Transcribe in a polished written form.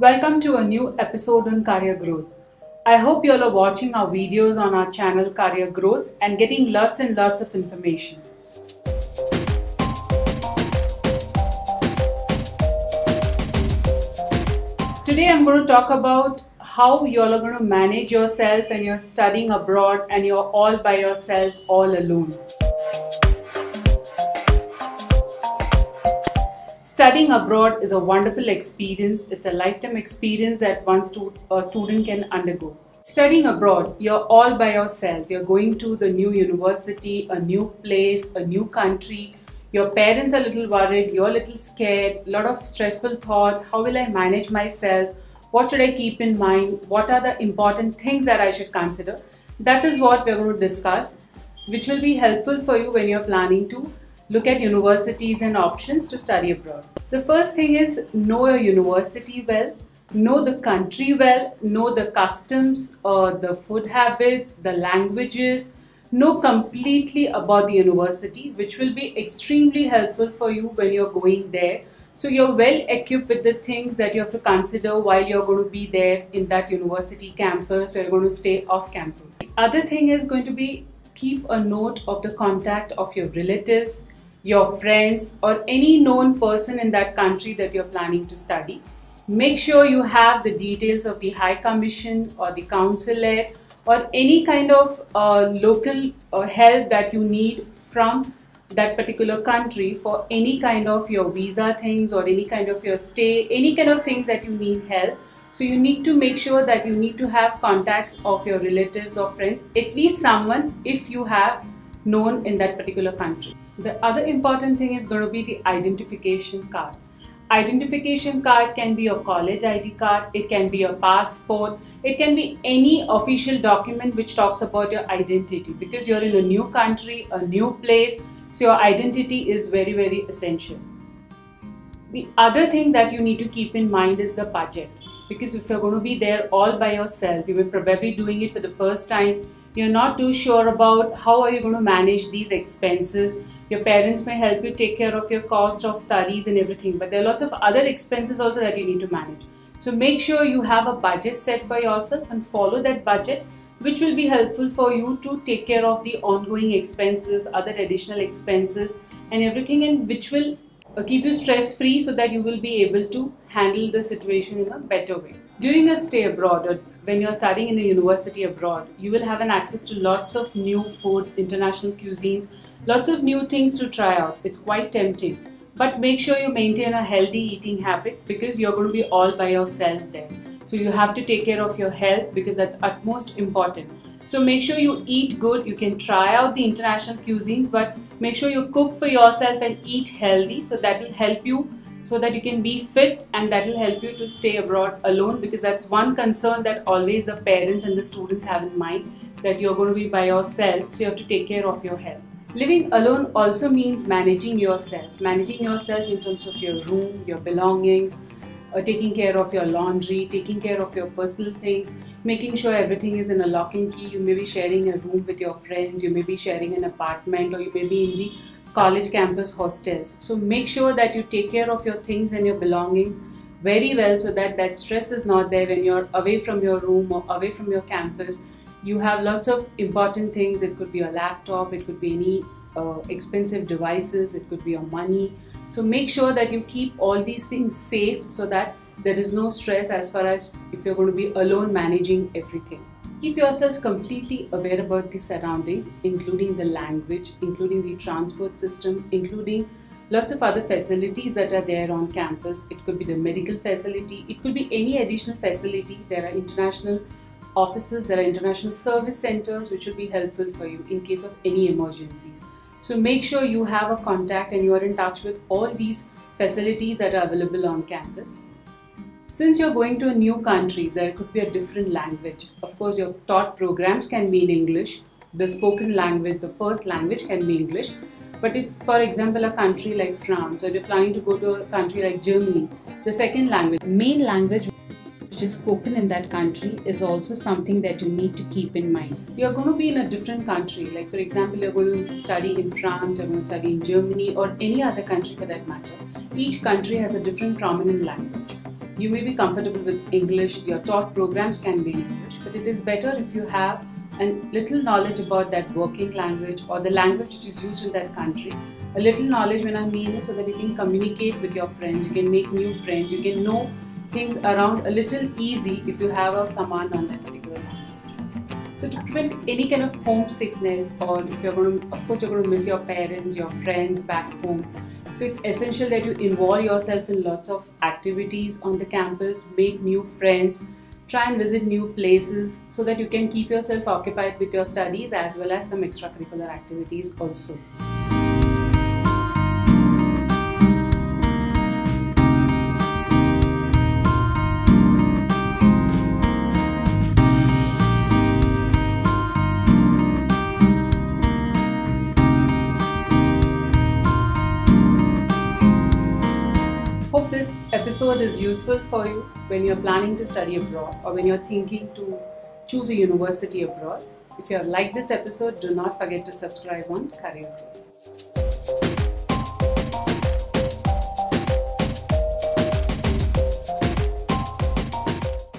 Welcome to a new episode on career growth. I hope you all are watching our videos on our channel Career Growth and getting lots and lots of information. Today I'm going to talk about how you all are going to manage yourself when you're studying abroad and you're all by yourself, all alone. Studying abroad is a wonderful experience. It's a lifetime experience that a student can undergo. Studying abroad, you're all by yourself. You're going to the new university, a new place, a new country. Your parents are a little worried, you're a little scared, a lot of stressful thoughts. How will I manage myself? What should I keep in mind? What are the important things that I should consider? That is what we're going to discuss, which will be helpful for you when you're planning to look at universities and options to study abroad. The first thing is know your university well, know the country well, know the customs, the food habits, the languages, know completely about the university, which will be extremely helpful for you when you're going there. So you're well equipped with the things that you have to consider while you're going to be there in that university campus or you're going to stay off campus. The other thing is going to be keep a note of the contact of your relatives, your friends, or any known person in that country that you're planning to study. Make sure you have the details of the High Commission or the consulate or any kind of local help that you need from that particular country for any kind of your visa things or any kind of your stay, any kind of things that you need help. So you need to make sure that you need to have contacts of your relatives or friends, at least someone if you have known in that particular country. The other important thing is going to be the identification card. Identification card can be your college ID card, it can be your passport, it can be any official document which talks about your identity, because you're in a new country, a new place, so your identity is very, very essential. The other thing that you need to keep in mind is the budget, because if you're going to be there all by yourself, you will probably be doing it for the first time. You're not too sure about how are you going to manage these expenses. Your parents may help you take care of your cost of studies and everything, but there are lots of other expenses also that you need to manage. So make sure you have a budget set for yourself and follow that budget, which will be helpful for you to take care of the ongoing expenses, other additional expenses and everything, and which will keep you stress free so that you will be able to handle the situation in a better way. During a stay abroad or when you are studying in a university abroad, you will have an access to lots of new food, international cuisines, lots of new things to try out. It's quite tempting. But make sure you maintain a healthy eating habit because you're going to be all by yourself there. So you have to take care of your health because that's utmost important. So make sure you eat good. You can try out the international cuisines, but make sure you cook for yourself and eat healthy, so that will help you so that you can be fit, and that will help you to stay abroad alone, because that's one concern that always the parents and the students have in mind, that you're going to be by yourself, so you have to take care of your health. Living alone also means managing yourself in terms of your room, your belongings, taking care of your laundry, taking care of your personal things, making sure everything is in a lock and key. You may be sharing a room with your friends, you may be sharing an apartment, or you may be in the college campus hostels. So make sure that you take care of your things and your belongings very well, so that that stress is not there when you're away from your room or away from your campus. You have lots of important things. It could be your laptop, it could be any expensive devices, it could be your money. So make sure that you keep all these things safe so that there is no stress as far as if you're going to be alone managing everything. Keep yourself completely aware about the surroundings, including the language, including the transport system, including lots of other facilities that are there on campus. It could be the medical facility, it could be any additional facility. There are international offices, there are international service centers which will be helpful for you in case of any emergencies. So make sure you have a contact and you are in touch with all these facilities that are available on campus. Since you're going to a new country, there could be a different language. Of course, your taught programs can be in English. The spoken language, the first language can be English. But if, for example, a country like France, or you're planning to go to a country like Germany, the second language, main language which is spoken in that country, is also something that you need to keep in mind. You're going to be in a different country, like for example, you're going to study in France, you're going to study in Germany, or any other country for that matter. Each country has a different prominent language. You may be comfortable with English, your taught programs can be in English, but it is better if you have a little knowledge about that working language or the language which is used in that country. A little knowledge when I mean is so that you can communicate with your friends, you can make new friends, you can know things around a little easy if you have a command on that particular language. So to prevent any kind of homesickness, or if you're going to, of course you're going to miss your parents, your friends back home. So it's essential that you involve yourself in lots of activities on the campus, make new friends, try and visit new places so that you can keep yourself occupied with your studies as well as some extracurricular activities also. Hope this episode is useful for you when you're planning to study abroad or when you're thinking to choose a university abroad. If you have liked this episode, do not forget to subscribe on Career Growth.